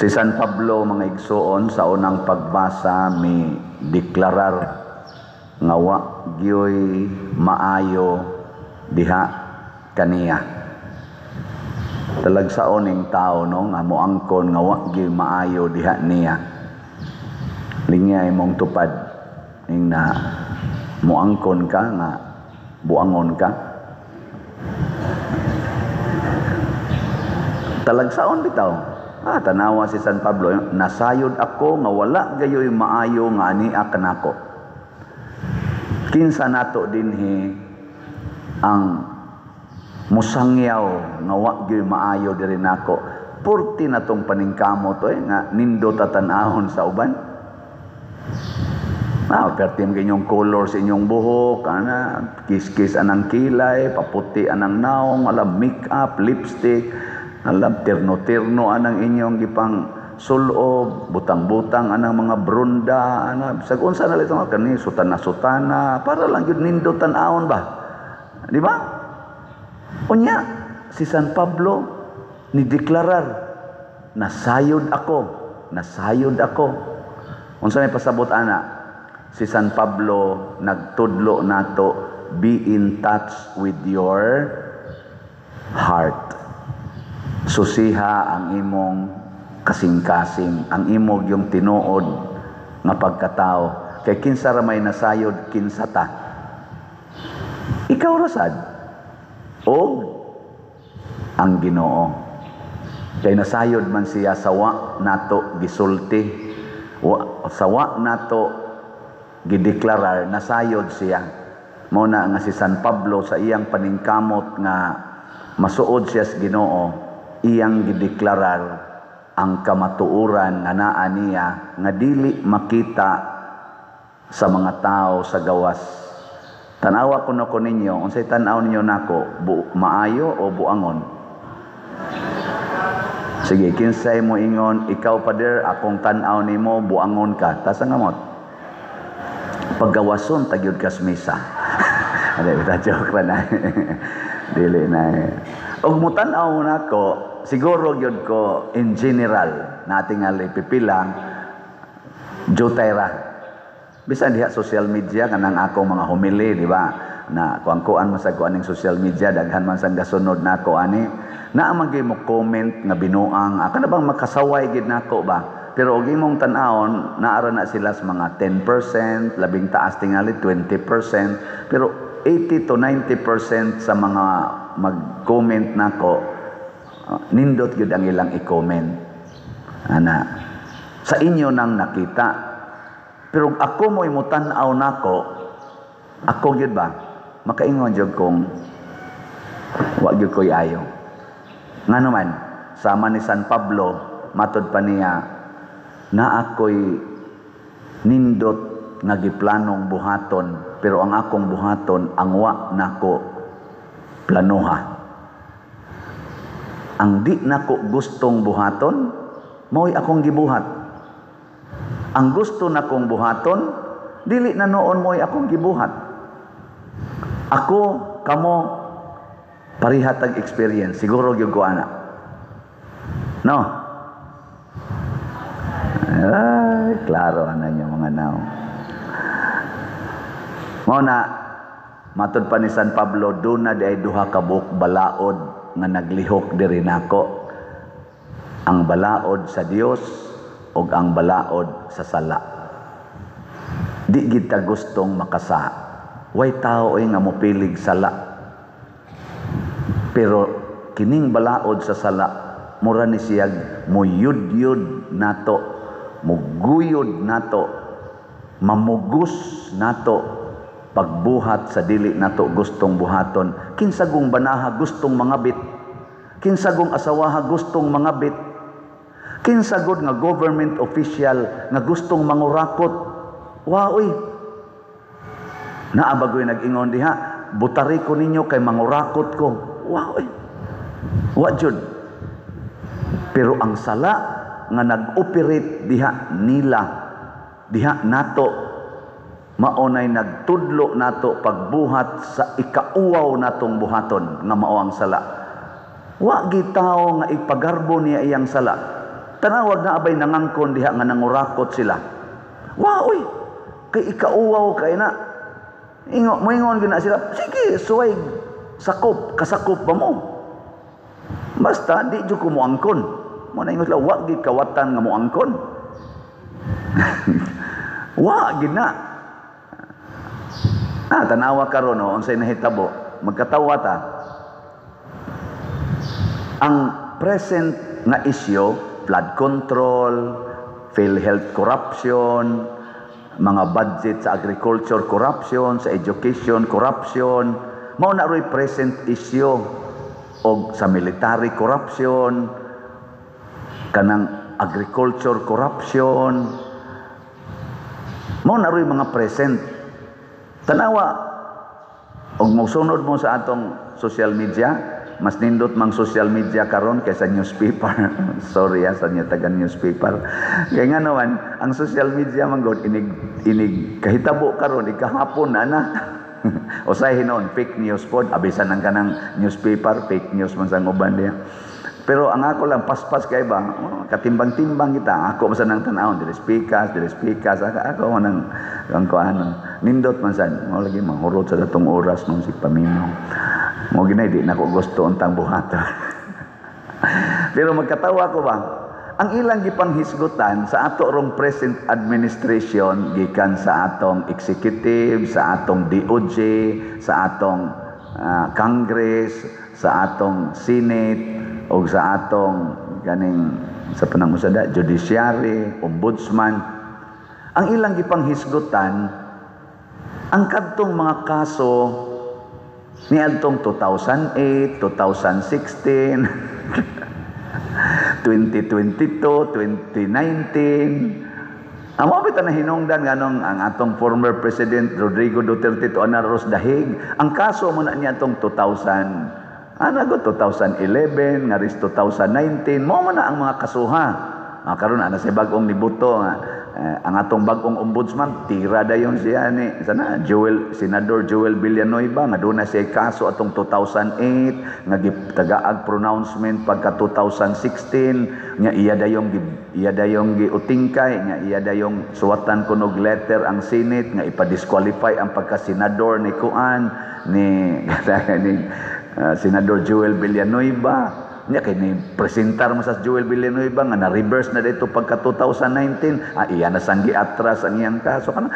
Si San Pablo, mga igsoon, sa unang pagbasa may deklarar nga wa gyoy maayo diha kaniya. Talagsaon ning tao no nga moangkon nga wa gyoy maayo diha niya. Lingay mong tupad ning na moangkon ka nga buangon ka. Talagsaon bitaw. Tanawa si San Pablo, nasayod ako nga wala gayoy maayo nga ania kanako. Kinsa nato dinhi ang musangyaw nga wa gyoy maayo diri nako. Purti na tong paningkamot nga nindot tan-ahon sa uban. Pertim kanyong color sa inyong buhok, kiss-kiss anang kilay, paputi anang naong, make-up, lipstick, terno-terno anang inyong gipang sulob, butang-butang anang mga brunda, sagun sa nalito nga kani sutana-sutana para lang yun nindotan aon ba, di ba? Unya si San Pablo ni deklarar nasayod ako. Unsa may pasabot ana si San Pablo nagtudlo nato, be in touch with your heart. Susiha ang imong kasing-kasing, ang imong yung tinuod nga pagkatao. Kay kinsa ra may nasayod, kinsa ta? Ikaw rasad o ang Ginoo. Kay nasayod man siya sawa nato gisulti, sawa nato gideklarar, nasayod siya. Muna nga si San Pablo sa iyang paningkamot nga masuod siya sa Ginoo, iyang gideklarar ang kamatuoran nga naa niya nga dili makita sa mga tao sa gawas. Tanawa ko na ko ninyo, unsay tan-aw ninyo nako, maayo o buangon? Sige, kinsay mo ingon, ikaw pader, akong tan-aw nimo buangon ka. Tasa ngamot. Paggawason tagyud kas misa. Ada kita joke ra na. Dili na. Og mutan-aw nako, siguro gyud ko in general natingali pipilang jutay ra. Bisan diha social media kanang akong mga homily, di ba? Na kuan man sa kuaning social media daghan man sang gasunod nako ani. Naa man gyud mo comment nga binuang, kana bang makasaway gid nako ba? Pero og imong tan-awon, naara na sila sa mga 10%, labing taas tingali 20%, pero 80 to 90% sa mga mag-comment nako nindot gyud ang ilang i-comment. Ana, sa inyo nang nakita. Pero ako mo imutan-aw nako, ako gyud ba makaingon jud kong wa gyud koy ayo. Ngano man sama ni San Pablo matud pa niya na ako'y nindot nga giplanong buhaton, pero ang akong buhaton ang wa nako planuha. Ang di nako gustong buhaton, mao'y akong gibuhat. Ang gusto nakong buhaton, dili na noon mo'y akong gibuhat. Ako, kamo, parihatag experience. Siguro yung ko ana. No? Ay, klaro na niyo mga naw. Muna, matud pa ni San Pablo, doon na di ay duha ka buok balaod nga naglihok diri nako, ang balaod sa Dios ug ang balaod sa sala. Di gid ta gustong makasa. Way tao ay nga mopilig sala. Pero kining balaod sa sala, mura ni siyag muyud-yud nato, muguyod nato, mamugos nato pagbuhat sa dili nato gustong buhaton. Kinsagong banaha gustong mangabit, kinsagong asawaha gustong mangabit, kinsagod nga government official nga gustong mangurakot. Waoy, naabagoy nag-ingon diha, butari ko ninyo kay mangurakot ko. Waoy, wajud. Pero ang sala nga nag-operate diha nila, diha nato, maunay nagtudlo nato pagbuhat sa ikauwaw natong buhaton nga mao ang sala. Wa gitaw nga ipagarbo niya iyang sala. Tanawag na abay nangangkon diha nga nangurakot sila. Wa oy, kay ikauwaw kay na. Moingon gina sila, sige, suway, sakop, kasakop pa mo. Basta, di dyo ko mo angkon. Muna ingon sila, wag di kawatan nga mo angkon. Wa gina. Tanawa ka ron, unsay nahitabo. Magkatawa ta. Ang present nga isyo, flood control, PhilHealth corruption, mga budget sa agriculture corruption, sa education corruption, mao na ro'y present issue, o sa military corruption, kanang agriculture corruption, mao na ro'y mga present. Tanawa, og mosunod mo sa atong social media, mas nindot mang social media karon kaysa newspaper. Sorry sa niya taga newspaper. Kaya nga naman, ang social media man god inig kahitabo karon ikahapon na. Usahay hinon fake news pod, abisan ang kanang newspaper, fake news man sang uban diya. Pero ang ako lang paspas kay ba, katimbang-timbang kita. Ako man nang tan-aw, dili speakers, ako man ang kuan. Nindot man san, mo lagi manghurot sa datong oras nung si paminaw. Mo ginay di na ko gusto untang buhata. Pero magkatawa ko ba, ang ilang gipanghisgutan sa ato rong present administration gikan sa atong executive, sa atong DOJ, sa atong Congress, sa atong Senate, o sa atong ganing sa panangusada judiciary, ombudsman. Ang ilang gipanghisgutan ang kadtong mga kaso ni adtong 2008, 2016, 2022, 2019. Ang mabita na hinungdan nganong ang atong former President Rodrigo Duterte to Anaros Dahig. Ang kaso mo na niya atong 2011, nga ris 2019, mo man na ang mga kasuha. Karon ana sa bag-ong nibuto ang atong bag-ong ombudsman tira dayon siya ni Senador Joel Villanueva nga doon na siya kaso atong 2008 nga gitagaag pronouncement pagka 2016 nga iya dayong giutingkay nga iya dayong suwatan kunog letter ang Senate nga ipa-disqualify ang pagka-senador ni Kuan ni Senador Joel Villanueva. Nya kay ni presentar mo sa Joel Villanueva nga na-reverse na dito pagka 2019, iya na sang giatras ang iyang kaso kana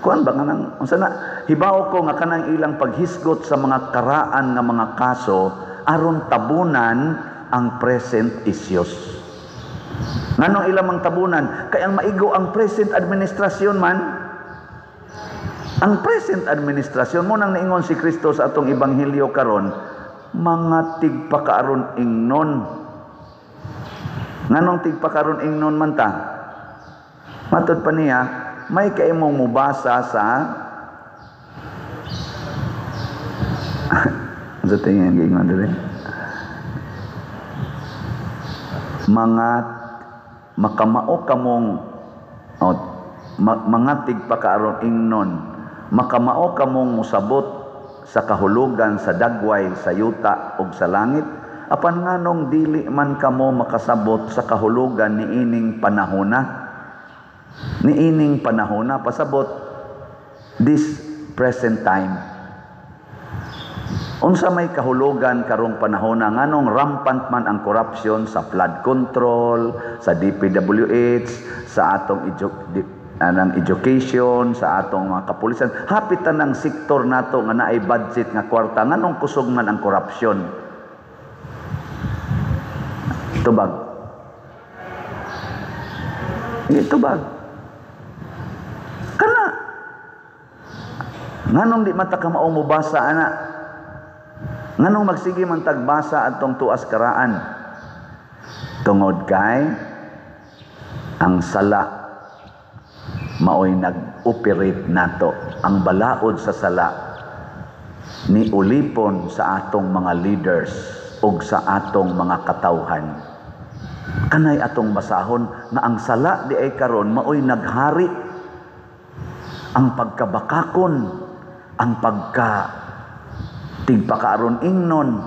kuan ba nga nang unsa na hibaw ko nga kanang ilang paghisgot sa mga karaan nga mga kaso aron tabunan ang present issues. Nganong ilang mang tabunan kay ang maigo ang present administrasyon man. Ang present administrasyon mo nang naingon si Kristo sa atong ebanghelyo karon, mga tigpakaaron ingnon. Nganong tigpakaaron ingnon man ta? Matod pa niya, may kaimong mubasa sa sa tingin gingon dili. Mga makamao kamong mga tigpakaaron ingnon, makamao kamong musabot sa kahulugan sa dagway, sa yuta ug sa langit, apan nganong dili man kamo makasabot sa kahulugan niining panahona. Niining panahona pasabot this present time. Unsa may kahulugan karong panahona nganong rampant man ang corruption sa flood control, sa DPWH, sa atong education, sa atong mga kapulisan, hapitan ng sektor nato nga naay budget nga kwarta, nganong kusog man ang korupsyon. Tubag. Tubag. Kana. Nganong di mata ka mao mobasa ana? Nganong magsige man tagbasa atong tuas karaan? Tungod kay ang sala maoy nag-operate nato. Ang balaod sa sala ni ulipon sa atong mga leaders ug sa atong mga katawhan. Kanay atong basahon nga ang sala di ay karon maoy naghari. Ang pagkabakakon, ang tigpakaaron ingnon,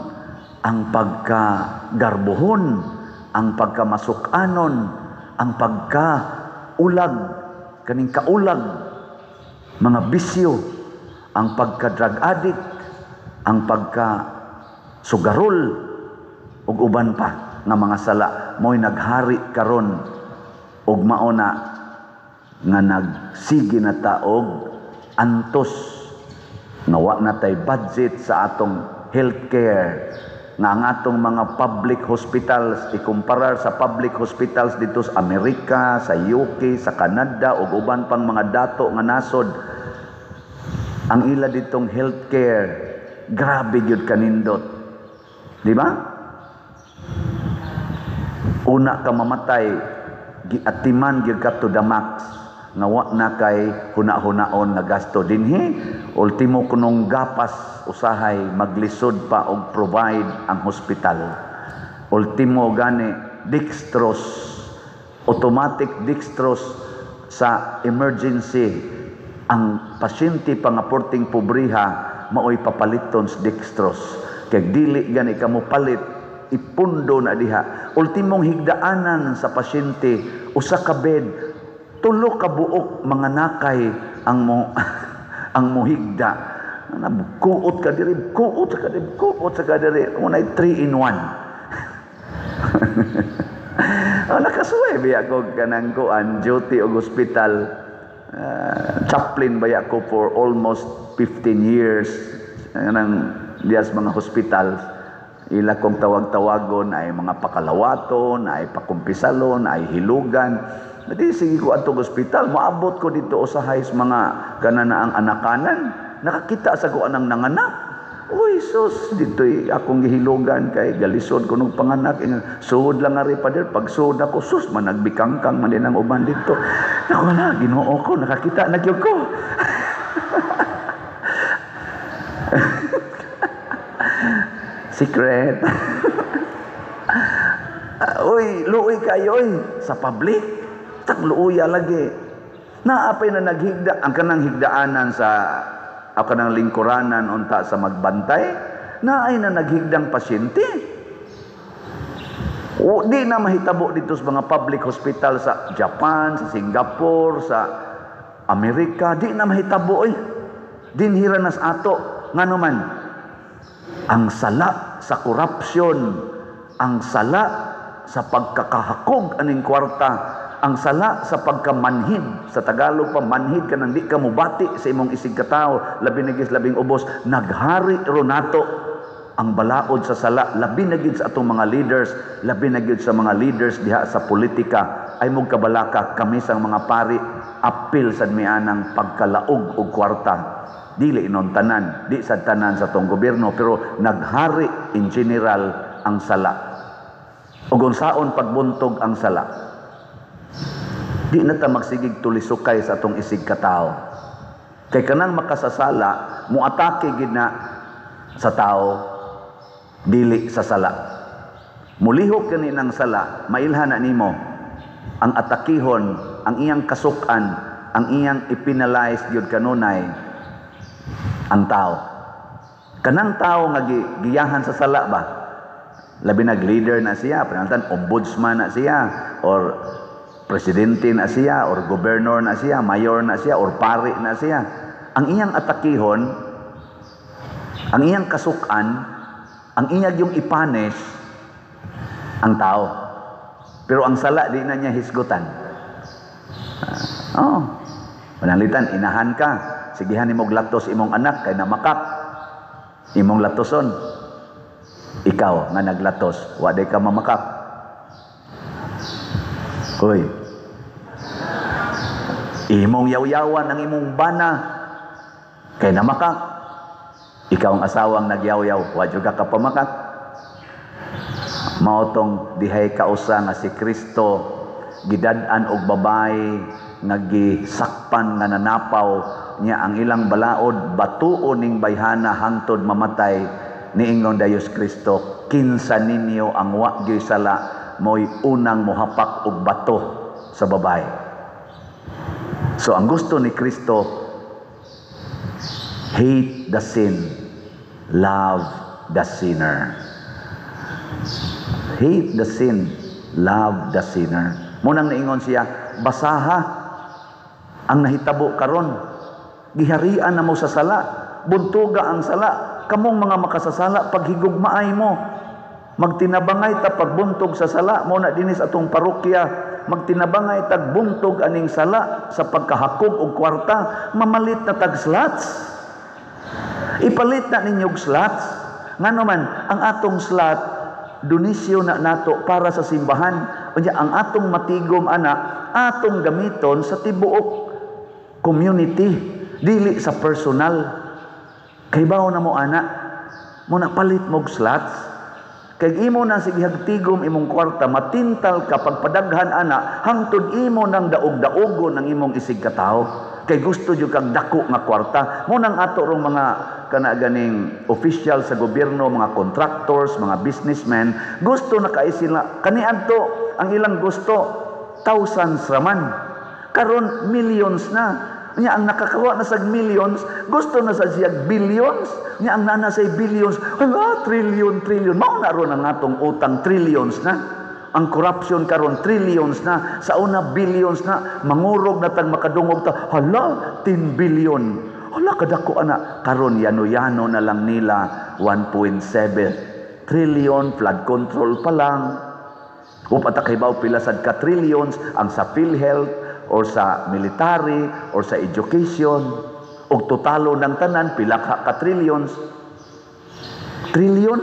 ang pagkagarbuhon, ang pagkamasukanon, ang pagkaulag, kaning kaulag, mga bisyo, ang pagka-drug addict, ang pagka-sugarol, ug uban pa nga mga sala, mo'y naghari karon ug mauna nga nagsige na taog antos nga wa na tay budget sa atong healthcare, nga ang atong mga public hospitals ikumparar sa public hospitals dito sa Amerika, sa UK, sa Canada ug uban pang mga dato nga nasod, ang ila ditong healthcare grabe gyud kanindot, di ba? Una ka mamatay, giatiman gyud ka to the max, nga wa na kay huna-hunaon nga gasto dinhi. Ultimo kunong gapas usahay maglisod pa og provide ang hospital. Ultimo gani dextrose, automatic dextrose sa emergency. Ang pasyente pangaporting pobriha maoy papaliton sa dextrose. Kay dili gani ka mo palit, ipundo na diha. Ultimong higdaanan sa pasyente, usa ka bed, tulo ka buok mga nakay ang mo ang mohigda. Kuot ka diri, kuot sa kadiri, kuot sa kadiri. Unay 3 in 1. Nakasuway biya ko kanang kuan duty og hospital. Chaplain ba ako for almost 15 years nang dias mga hospitals. Ila kong tawag-tawagon ay mga pakalawaton, ay pakumpisalon, ay hilugan. Dati sige ko atong hospital, maabot ko dito usahay mga kananaang anakanan. Nakakita sa ko anang nanganak. Uy, sus, dito'y akong gihilugan kay galisod ko nung panganak. Suod lang nga rin pa din. Pag suod ako, sus, managbikangkang man din ang uban dito. Naku na, Ginoo ko, nakakita na gyud ko. Secret. Uy, luoy kayo, sa public. Tak luoya lagi. Naapay na naghigda, ang kanang higdaanan sa ako ng lingkuranan unta sa magbantay, na ay na naghigdang pasyente. O di na mahitabo dito sa mga public hospital sa Japan, sa Singapore, sa Amerika, di na mahitabo dinhira nas ato. Ngano man, ang sala sa korupsyon, ang sala sa pagkakahakog aning kwarta, ang sala sa pagkamanhid, sa Tagalog pa manhid ka nang di ka mubati sa imong isig katao, labi na gid labing ubos, naghari ronato ang balaod sa sala, labi na gid sa atong mga leaders, labi na gid sa mga leaders diha sa politika. Ay mong kabalaka kami sang mga pari apil sad mianang pagkalaog og kwarta. Dili inon tanan, di sad tanan sa tong gobyerno, pero naghari in general ang sala. Ug unsaon pagbuntog ang sala? Di na ta magsigig tulisukay sa atong isig katao. Kay kanang makasasala, muatake gid na sa tao, dili sa sala. Mulihok kani ng sala, mailhan na nimo ang atakihon, ang iyang kasukan, ang iyang ipinalize gyud kanunay ang tao. Kanang tao nga giyahan sa sala ba? Labi nag leader na siya, panaltan ombudsman na siya, or presidente na siya, or gobernador na siya, mayor na siya, or pari na siya. Ang iyang atakihon, ang iyang kasukan, ang iyang yung ipanes, ang tao. Pero ang sala, di na niya hisgutan. Panalitan, inahan ka. Sigihan imong latos imong anak, kay namakak. Imong latoson. Ikaw nga naglatos, waday ka mamakak. Hoy. Imong yaw-yawan ang imong bana, kay namakak. Ikaw ang asawang nagyaw-yaw, wadyo ka kapamakak. Maotong dihay kausa nga si Kristo, gidad-an og babae, nagisakpan nga nanapaw niya ang ilang balaod, batuon ning bayhana hangtod mamatay. Niingon Diyos Kristo, kinsa ninyo ang wagyoy sala, mo'y unang mohapak og bato sa babae. So ang gusto ni Kristo, hate the sin, love the sinner. Hate the sin, love the sinner. Munang naingon siya, basaha ang nahitabo karon. Giharian na mo sa sala, buntuga ang sala, kamong mga makasasala paghigugmaay mo. Magtinabangay ta pagbuntog sa sala, mo na dinis atong parokya, magtinabangay tag buntog aning sala sa pagkahakog og kwarta, mamalit na tag slots. Ipalit na ninyog slots. Ngano man ang atong slot donisyon na nato para sa simbahan. Unya ang atong matigom ana atong gamiton sa tibuok community, dili sa personal. Kay bawo na mo ana, mo na palit mog slots. Kay imo na sige hagtigom imong kwarta, matintal ka pagpadaghan ana, hangtod imo nang daog-daogon ang imong isig ka tawo. Kay gusto jud kag dako nga kwarta. Mo nang ato rong mga kana ganing official sa gobyerno, mga contractors, mga businessmen, gusto na kay sila kaniadto ang ilang gusto thousands raman. Karon millions na. Nya ang nakakawa na sa millions, gusto na sa siya billions. Nya ang nana say billions, hala, trillion. Mao na ron ang atong utang, trillions na. Ang corruption karon trillions na. Sa una billions na. Mangurog na tag makadungog ta, hala, 10 billion. Hala, kadako ana. Karon yano-yano na lang nila 1.7 trillion, flood control pa lang. Upatakibaw pila sad ka trillions ang sa PhilHealth, or sa military, or sa education, o totalo ng tanan, pila ka trillions. Trillion?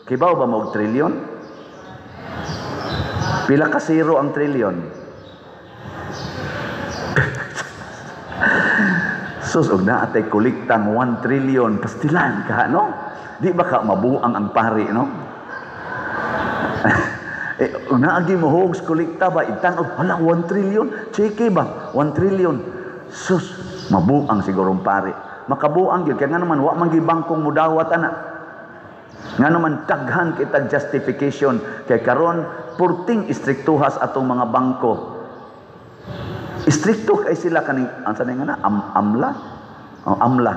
Kibaw ba mo trillion? Pila ka zero ang trillion? Sus, og na atay kuliktang 1 trillion, pastilan ka, no? Di ba ka mabuang ang pari, no? Naagi mo hogs kolekta ba itan hala 1 trillion chiki ba 1 trillion sus mabuang sigurong pare makabuang gyud kay nga naman wa man gyud bangkong mudawat ana nga naman daghan kitag justification kay karon purting istriktuhas atong mga bangko istrikto kay sila kaning ansa nga na amla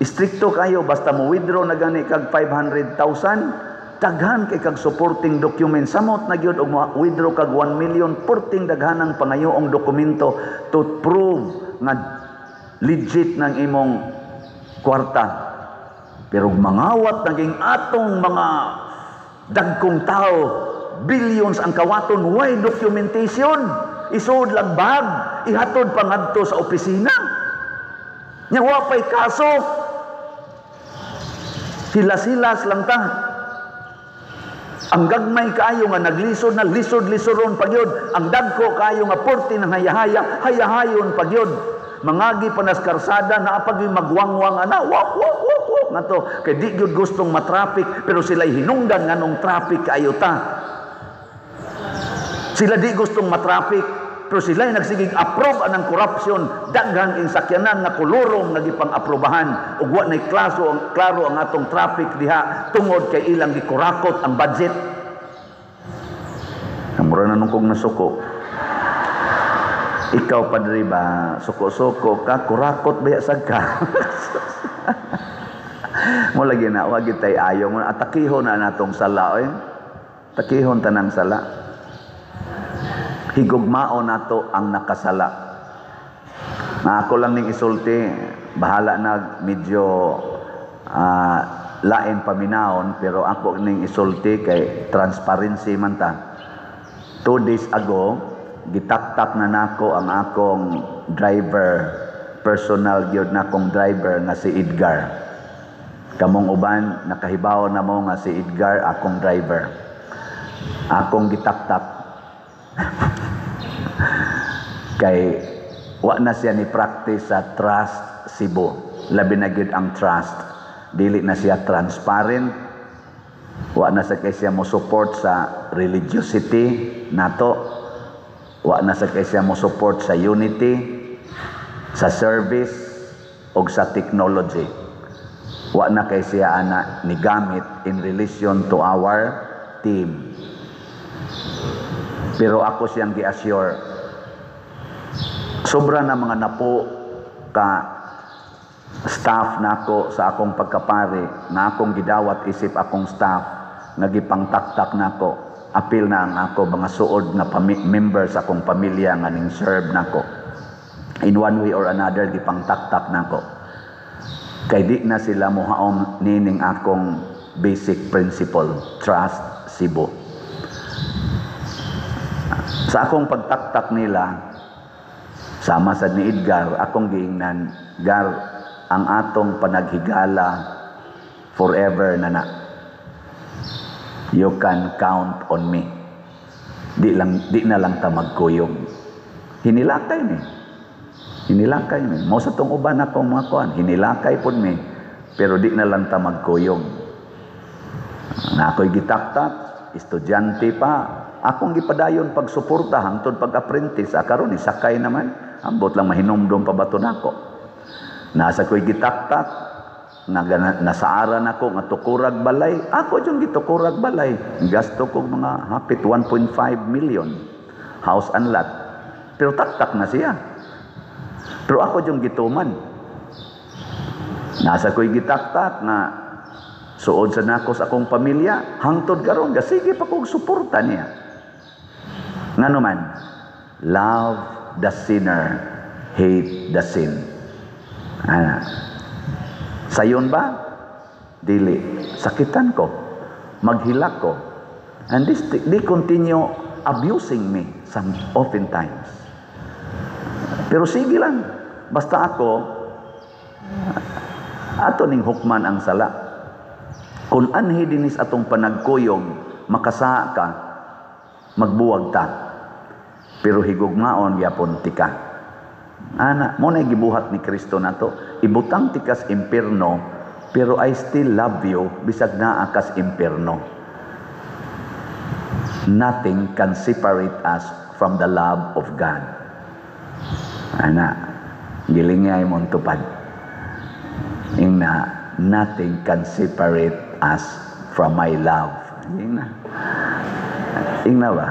istrikto kayo basta mo withdraw na gani kag 500,000 daghan kay kag supporting document samot na gyud og withdraw kag 1 million porting daghanang pangayoong dokumento to prove nga legit ng imong kwarta. Pero mangawat naging atong mga dagkong tao, billions ang kawaton, why documentation? Isud lang bag, ihatod pangadto sa opisina. Nya wa pay kaso. Silas-silas lang ta. Ang gagmay kaayo nga naglisod na lisod-lisoron pagyod, ang dagko kaayo nga porti ng hayahayon pagyod. Mangagi pa nas karsada na apag magwangwang ana, wak ngato kay di gyud gustong matraffic pero sila hinungdan nganong traffic kaayo ta. Sila di gustong matraffic pero sila nagsigig approve anang corruption, daghan ing sakyanan nga kulurong nagipang-aprobahan ug wa nay klaro ang atong traffic diha tungod kay ilang gikurakot ang budget. Amura na nung kong nasuko. Ikaw padre ba suko-suko ka kurakot baya sad ka. Mo lagi na wa gid tay ayo mo atakihon na natong sala oy. Takihon tanang sala. Higugmao nato ang nakasala. Na ako lang ning isulti, bahala na medyo lain paminaon, pero ako ning isulti kay transparency man ta. 2 days ago, gitaktak na nako ang akong driver, personal gyud na akong driver nga si Edgar. Kamong uban nakahibaw na mo nga si Edgar akong driver. Akong gitaktak kay wa na siya ni practice sa Trust Cebu. Labi na gyud ang trust, dili na siya transparent, wa na sa kay siya mo support sa religiosity nato, wa na sa kay siya mo support sa unity, sa service og sa technology. Wa na kay siya ana ni gamit in relation to our team. Pero ako siyang gi-assure, sobra na mga napo ka staff nako sa akong pagkapari, na akong gidawat isip akong staff, nagipangtaktak nako. apil na ang ako mga suod nga member sa akong pamilya nga ning serve nako. In one way or another gipang taktak nako. Kay di na sila mohaom nining akong basic principle, trust Cebu. Sa akong pagtaktak nila, sama sa ni Edgar, akong giingnan, Gar, ang atong panaghigala forever na na. You can count on me. Di na lang ta magkuyog. Hinilakay ni. Hinilakay ni. Mo sa tong uban akong mga kuan, hinilakay pod mi. Pero di na lang ta magkuyog. Na ako'y gitaktak, estudyante pa. Akong gipadayon pagsuporta hangtod pag-apprentice. Karon ni sakay naman. Ambot lang mahinomdom pa bato nako. Nasa ko'y gitaktak. Nasaaran ako nga tukurag balay. Ako yung gitukurag balay. Gasto ko mga hapit 1.5 million. House and lot. Pero taktak na siya. Pero ako yung gituman. Nasa ko'y gitaktak na suod sa nako sa akong pamilya. Hangtod karon sige pa kong suporta niya. Nga naman, love the sinner, hate the sin. Sayon ba? Dili. Sakitan ko. Maghilak ko. And they continue abusing me oftentimes. Pero sige lang. Basta ako, ato ning hukman ang sala. Kung anhi dinis atong panagkuyog, makasa ka, magbuwag ta. Pero higugmaon, yapon tika. Ana, mo na gibuhat ni Kristo nato. Ibutang tikas impierno, pero I still love you, bisag naa kas impierno. Nothing can separate us from the love of God. Ana, gilingay mong tupad. Ingna, nothing can separate us from my love. Ingna. Ingna ba?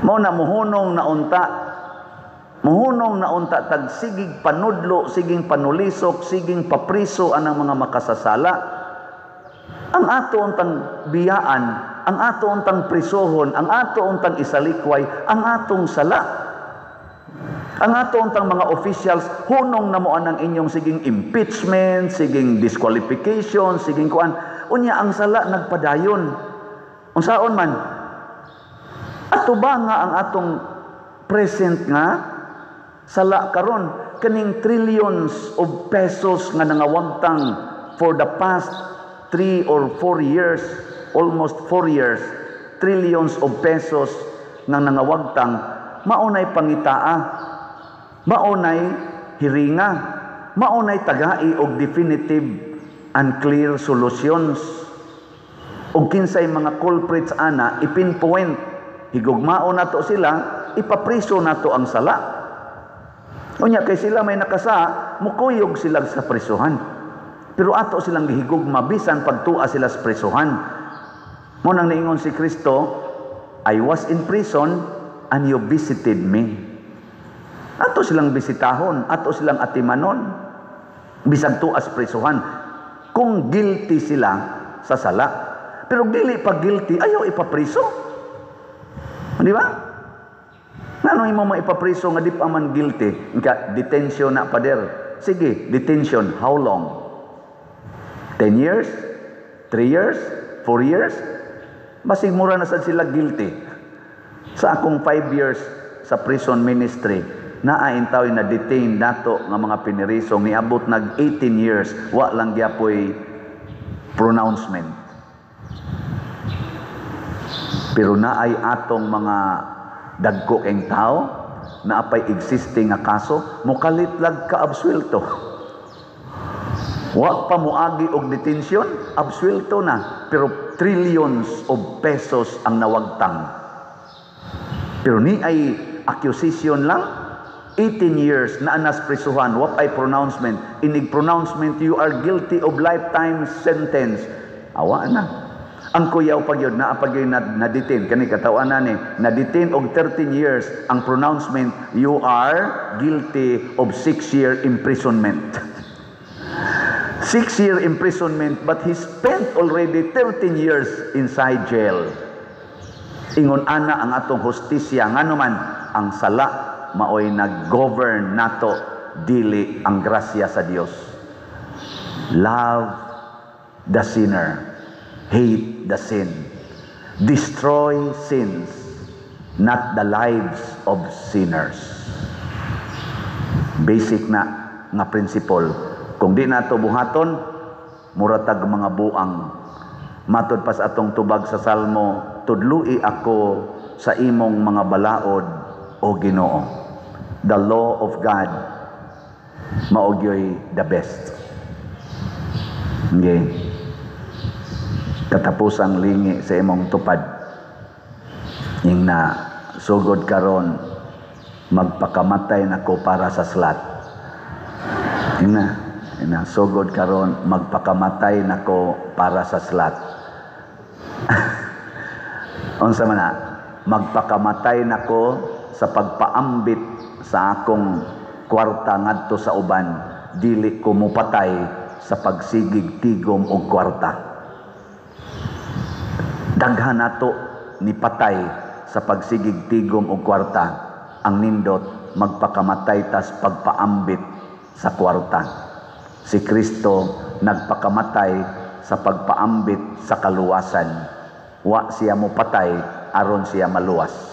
Mo na muhunong na unta tag sigig panudlo, siging panulisok, siging papriso anang mga makasasala. Ang ato untang biyaan, ang ato untang prisohon, ang ato untang isalikway, ang atong sala. Ang ato untang mga officials hunong na mo anang inyong siging impeachment, siging disqualification, siging kuan. Unya ang sala nagpadayon. Unsaon man? Ato ba nga ang atong present nga sala karon kaning trillions of pesos nga nangawagtang for the past 3 or 4 years, almost 4 years, trillions of pesos nga nangawagtang maunay pangitaa, maunay hiringa, maunay tagai og definitive and clear solutions. Og kinsay mga culprits ana ipinpoint. Higugmao nato sila, ipapriso nato ang sala. Unya kay sila may nakasa, mukuyog sila sa prisuhan. Pero ato silang gihigugma bisan pagtua sila sa prisuhan. Mo nang niingon si Kristo, I was in prison and you visited me. Ato silang bisitahon, ato silang atimanon. Bisan tuas prisuhan. Kung guilty sila sa sala. Pero dili pa guilty, ayaw ipapriso. Di ba? Ngano imo maipapriso nga di pa man guilty? Nga detention na pader. Sige, detention. How long? 10 years? 3 years? 4 years? Basig mura na sad sila guilty. Sa akong 5 years sa prison ministry, naaintaw na detain nato nga mga pinirisong niabot nag 18 years. Wa lang gyapoy pronouncement. Pero naay atong mga dagko eng tao, naapay existing nga kaso, mukalitlag ka absuelto. Wa pa moagi og detention, absuelto na. Pero trillions of pesos ang nawagtang. Pero ni ay accusation lang, 18 years na anas prisuhan, wa ay pronouncement. Inig pronouncement, you are guilty of lifetime sentence. Awa na. Ang kuyaw pag yun, naapag yun na-detain. Kani katawan na ni, na-detain og 13 years. Ang pronouncement, you are guilty of 6-year imprisonment. 6 6-year imprisonment, but he spent already 13 years inside jail. Ingon ana ang atong hustisya nganuman ang sala maoy nag-govern nato dili ang grasya sa Dios. Love the sinner, hate the sin, destroy sins, not the lives of sinners. Basic na nga principle. Kung di nato buhaton, muratag mga buang. Matod pas atong tubag sa Salmo, tudlui ako sa imong mga balaod o Ginoo. The law of God maugyoy the best. Okay. Katapusang lingi sa imong tupad. Yung na sugod karon magpakamatay nako para sa slat. Ina sugod karon magpakamatay nako para sa slat. Unsa man na magpakamatay nako sa pagpaambit sa akong kwarta ngadto sa uban, dili ko mupatay sa pagsigig tigom og kwarta. Daghan nato ni patay sa pagsigig tigom og kwarta. Ang nindot magpakamatay tas pagpaambit sa kwarta. Si Kristo nagpakamatay sa pagpaambit sa kaluwasan. Wa siya mo patay aron siya maluwas.